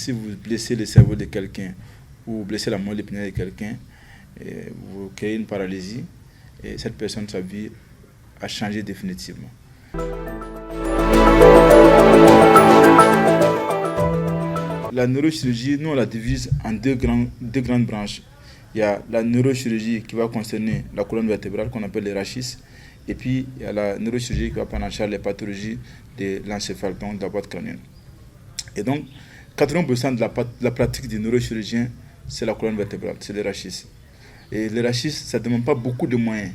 si vous blessez le cerveau de quelqu'un ou vous blessez la moelle épinière de quelqu'un, vous créez une paralysie et cette personne, sa vie a changé définitivement. La neurochirurgie, nous on la divise en deux grandes branches. Il y a la neurochirurgie qui va concerner la colonne vertébrale qu'on appelle les rachis, et puis il y a la neurochirurgie qui va prendre en charge les pathologies de l'encéphale, donc de la boîte crânienne. Et donc, 80% de la pratique du neurochirurgien, c'est la colonne vertébrale, c'est les rachis. Et les rachis, ça ne demande pas beaucoup de moyens.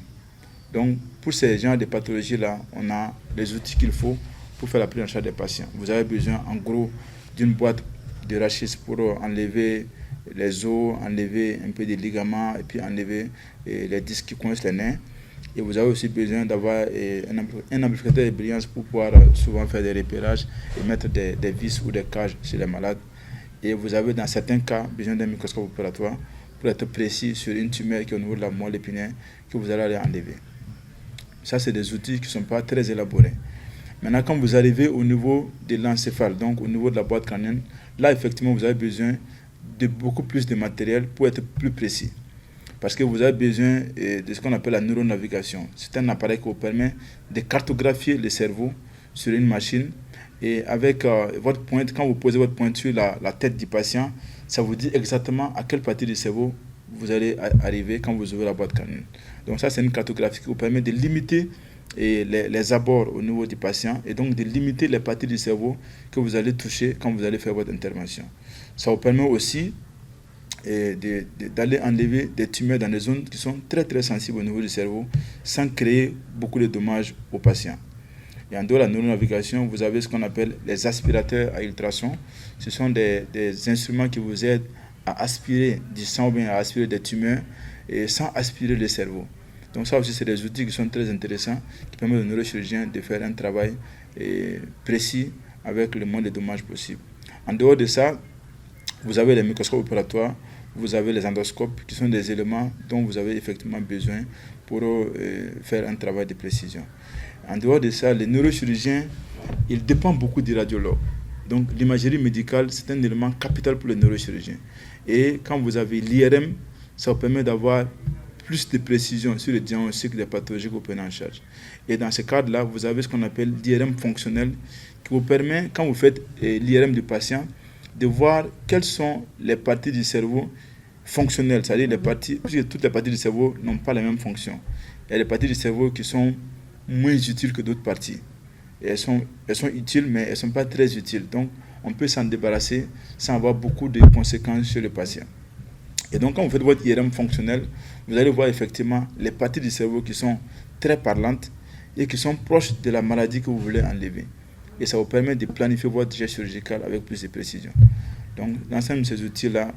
Donc, pour ces genres de pathologies-là, on a les outils qu'il faut pour faire la prise en charge des patients. Vous avez besoin, en gros, d'une boîte de rachis pour enlever les os, enlever un peu des ligaments et puis enlever les disques qui coincent les nerfs. Et vous avez aussi besoin d'avoir un amplificateur de brillance pour pouvoir souvent faire des repérages et mettre des vis ou des cages chez les malades. Et vous avez dans certains cas besoin d'un microscope opératoire pour être précis sur une tumeur qui est au niveau de la moelle épinière que vous allez enlever. Ça, c'est des outils qui ne sont pas très élaborés. Maintenant, quand vous arrivez au niveau de l'encéphale, donc au niveau de la boîte crânienne, là, effectivement, vous avez besoin de beaucoup plus de matériel pour être plus précis. Parce que vous avez besoin de ce qu'on appelle la neuronavigation. C'est un appareil qui vous permet de cartographier le cerveau sur une machine. Et avec votre pointe, quand vous posez votre pointe sur la tête du patient, ça vous dit exactement à quelle partie du cerveau vous allez arriver quand vous ouvrez la boîte crânienne. Donc ça, c'est une cartographie qui vous permet de limiter les abords au niveau du patient et donc de limiter les parties du cerveau que vous allez toucher quand vous allez faire votre intervention. Ça vous permet aussi d'aller enlever des tumeurs dans des zones qui sont très très sensibles au niveau du cerveau sans créer beaucoup de dommages aux patients. Et en dehors de la neuronavigation, vous avez ce qu'on appelle les aspirateurs à ultrasons. Ce sont des instruments qui vous aident à aspirer du sang ou bien à aspirer des tumeurs et sans aspirer le cerveau. Donc ça aussi, c'est des outils qui sont très intéressants, qui permettent aux neurochirurgiens de faire un travail précis avec le moins de dommages possible. En dehors de ça, vous avez les microscopes opératoires, vous avez les endoscopes, qui sont des éléments dont vous avez effectivement besoin pour faire un travail de précision. En dehors de ça, les neurochirurgiens, ils dépendent beaucoup du radiologue. Donc l'imagerie médicale, c'est un élément capital pour les neurochirurgiens. Et quand vous avez l'IRM, ça vous permet d'avoir plus de précision sur le diagnostic des pathologies que vous prenez en charge. Et dans ce cadre-là, vous avez ce qu'on appelle l'IRM fonctionnel, qui vous permet, quand vous faites l'IRM du patient, de voir quelles sont les parties du cerveau fonctionnelles, c'est-à-dire les parties, puisque toutes les parties du cerveau n'ont pas la même fonction. Il y a des parties du cerveau qui sont moins utiles que d'autres parties. Et elles sont utiles, mais elles ne sont pas très utiles. Donc, on peut s'en débarrasser sans avoir beaucoup de conséquences sur le patient. Et donc, quand vous faites votre IRM fonctionnel, vous allez voir effectivement les parties du cerveau qui sont très parlantes et qui sont proches de la maladie que vous voulez enlever. Et ça vous permet de planifier votre geste chirurgical avec plus de précision. Donc, l'ensemble de ces outils-là,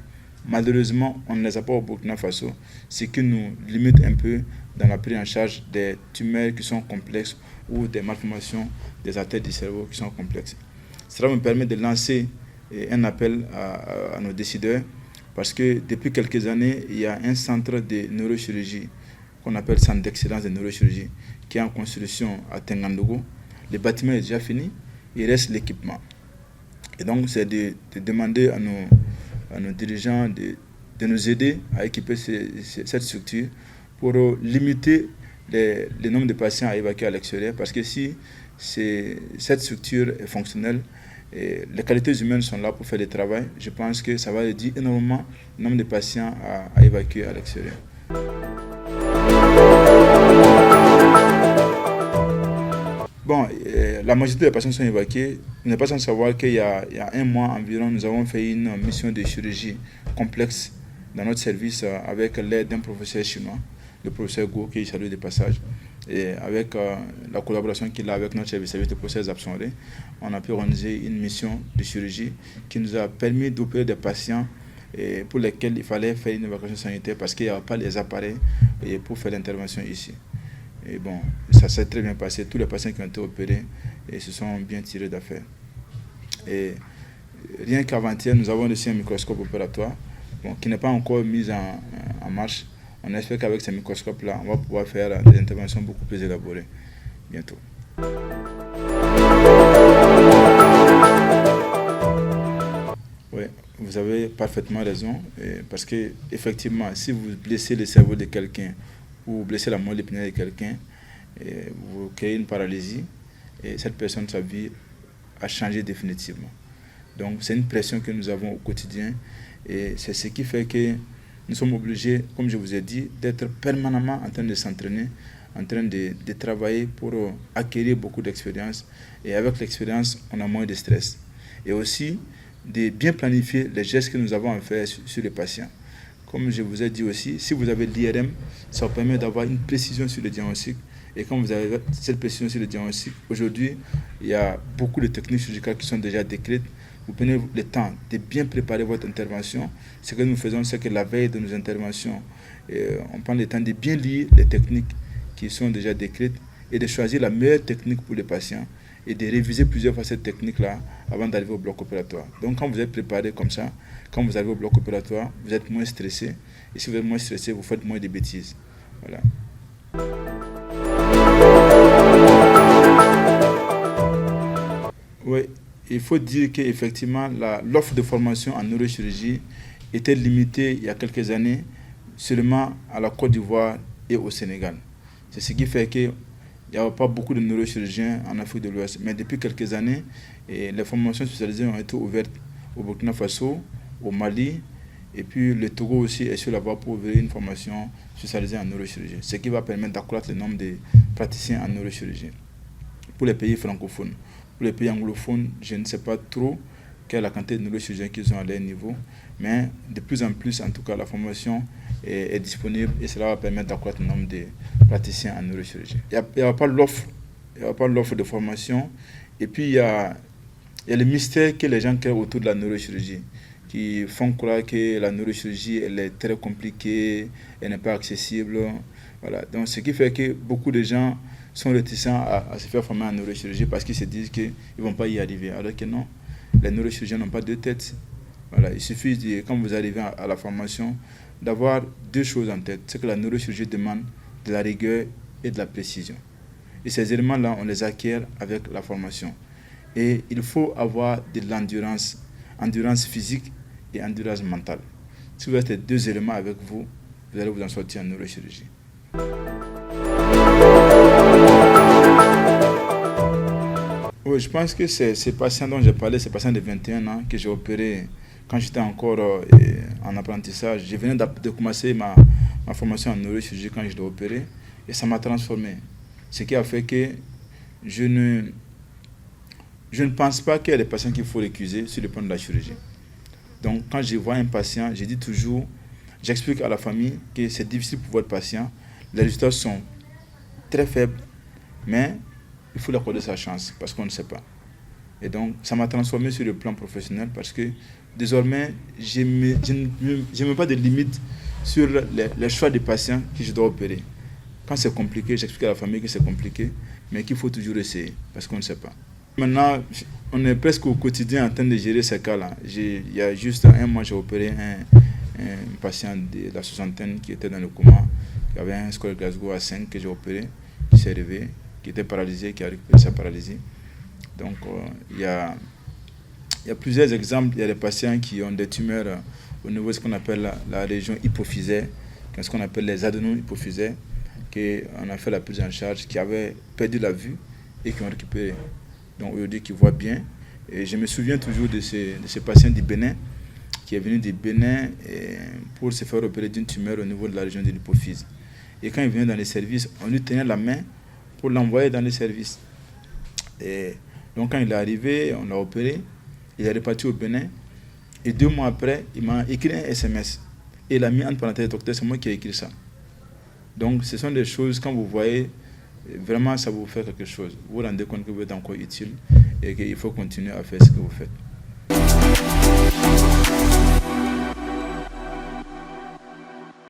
malheureusement, on ne les a pas au Burkina Faso, ce qui nous limite un peu dans la prise en charge des tumeurs qui sont complexes ou des malformations des artères du cerveau qui sont complexes. Cela me permet de lancer un appel à nos décideurs parce que depuis quelques années, il y a un centre de neurochirurgie qu'on appelle Centre d'excellence de neurochirurgie qui est en construction à Tengandogo. Le bâtiment est déjà fini, il reste l'équipement. Et donc, c'est de demander à nos dirigeants de nous aider à équiper cette structure pour limiter le nombre de patients à évacuer à l'extérieur. Parce que si cette structure est fonctionnelle, et les qualités humaines sont là pour faire le travail, je pense que ça va réduire énormément le nombre de patients à évacuer à l'extérieur. Bon, la majorité des patients sont évacués. Vous n'êtes pas sans savoir qu'il y a un mois environ, nous avons fait une mission de chirurgie complexe dans notre service avec l'aide d'un professeur chinois, le professeur Go, qui est salué de passage. Et avec la collaboration qu'il a avec notre service de professeur Zabsonré, on a pu organiser une mission de chirurgie qui nous a permis d'opérer des patients pour lesquels il fallait faire une évacuation sanitaire parce qu'il n'y avait pas les appareils pour faire l'intervention ici. Et bon, ça s'est très bien passé. Tous les patients qui ont été opérés se sont bien tirés d'affaire. Et rien qu'avant-hier, nous avons reçu un microscope opératoire qui n'est pas encore mis en marche. On espère qu'avec ces microscopes-là, on va pouvoir faire des interventions beaucoup plus élaborées bientôt. Oui, Vous avez parfaitement raison, parce que effectivement, si vous blessez le cerveau de quelqu'un ou vous blessez la moelle épinière de quelqu'un, vous créez une paralysie et cette personne, sa vie a changé définitivement. Donc c'est une pression que nous avons au quotidien et c'est ce qui fait que nous sommes obligés, comme je vous ai dit, d'être permanemment en train de s'entraîner, en train de travailler pour acquérir beaucoup d'expérience. Et avec l'expérience, on a moins de stress. Et aussi, de bien planifier les gestes que nous avons à faire sur les patients. Comme je vous ai dit aussi, si vous avez l'IRM, ça vous permet d'avoir une précision sur le diagnostic. Et quand vous avez cette précision sur le diagnostic, aujourd'hui, il y a beaucoup de techniques chirurgicales qui sont déjà décrites. Vous prenez le temps de bien préparer votre intervention. Ce que nous faisons, c'est que la veille de nos interventions, on prend le temps de bien lire les techniques qui sont déjà décrites et de choisir la meilleure technique pour les patients et de réviser plusieurs fois cette technique-là avant d'arriver au bloc opératoire. Donc quand vous êtes préparé comme ça, quand vous arrivez au bloc opératoire, vous êtes moins stressé. Et si vous êtes moins stressé, vous faites moins de bêtises. Voilà. Oui, il faut dire qu'effectivement, l'offre de formation en neurochirurgie était limitée il y a quelques années seulement à la Côte d'Ivoire et au Sénégal. C'est ce qui fait qu'il n'y a pas beaucoup de neurochirurgiens en Afrique de l'Ouest. Mais depuis quelques années, les formations spécialisées ont été ouvertes au Burkina Faso, au Mali, et puis le Togo aussi est sur la voie pour ouvrir une formation spécialisée en neurochirurgie, ce qui va permettre d'accroître le nombre de praticiens en neurochirurgie pour les pays francophones. Pour les pays anglophones, je ne sais pas trop quelle est la quantité de neurochirurgiens qu'ils ont à leur niveau, mais de plus en plus, en tout cas, la formation est disponible et cela va permettre d'accroître le nombre de praticiens en neurochirurgie. Il n'y a pas l'offre de formation, et puis il y a le mystère que les gens créent autour de la neurochirurgie, qui font croire que la neurochirurgie elle est très compliquée, elle n'est pas accessible. Voilà. Donc, ce qui fait que beaucoup de gens sont réticents à se faire former en neurochirurgie parce qu'ils se disent qu'ils ne vont pas y arriver. Alors que non, les neurochirurgiens n'ont pas deux têtes. Voilà. Il suffit, quand vous arrivez à la formation, d'avoir deux choses en tête. C'est que la neurochirurgie demande de la rigueur et de la précision. Et ces éléments-là, on les acquiert avec la formation. Et il faut avoir de l'endurance, endurance physique et endurance mentale. Si vous avez ces deux éléments avec vous, vous allez vous en sortir en neurochirurgie. Oui, je pense que ces patients dont j'ai parlé, ces patients de 21 ans que j'ai opérés quand j'étais encore en apprentissage. Je venais de commencer ma formation en neurochirurgie quand je l'ai opéré et ça m'a transformé. Ce qui a fait que je ne pense pas qu'il y a des patients qu'il faut récuser sur le plan de la chirurgie. Donc, quand je vois un patient, je dis toujours, j'explique à la famille que c'est difficile pour votre patient. Les résultats sont très faibles, mais il faut lui accorder sa chance parce qu'on ne sait pas. Et donc, ça m'a transformé sur le plan professionnel parce que désormais, je ne mets pas de limite sur les choix des patients que je dois opérer. Quand c'est compliqué, j'explique à la famille que c'est compliqué, mais qu'il faut toujours essayer parce qu'on ne sait pas. Maintenant, on est presque au quotidien en train de gérer ces cas-là. Il y a juste un mois, j'ai opéré un patient de la soixantaine qui était dans le coma, qui avait un score Glasgow à 5 que j'ai opéré, qui s'est réveillé, qui était paralysé, qui a récupéré sa paralysie. Donc, il y a plusieurs exemples. Il y a des patients qui ont des tumeurs au niveau de ce qu'on appelle la région hypophysaire, ce qu'on appelle les adénomes hypophysaires, qu'on a fait la prise en charge, qui avaient perdu la vue et qui ont récupéré. Donc aujourd'hui qui voient bien. Et je me souviens toujours de ce patient du Bénin qui est venu du Bénin pour se faire opérer d'une tumeur au niveau de la région de l'hypophyse. Et quand il venait dans les services, on lui tenait la main pour l'envoyer dans les services. Et donc quand il est arrivé, on l'a opéré, il est reparti au Bénin. Et 2 mois après, il m'a écrit un SMS. Et il a mis entre parenthèses, docteur, c'est moi qui ai écrit ça. Donc ce sont des choses, quand vous voyez, vraiment ça vous fait quelque chose. Vous vous rendez compte que vous êtes encore utile et qu'il faut continuer à faire ce que vous faites.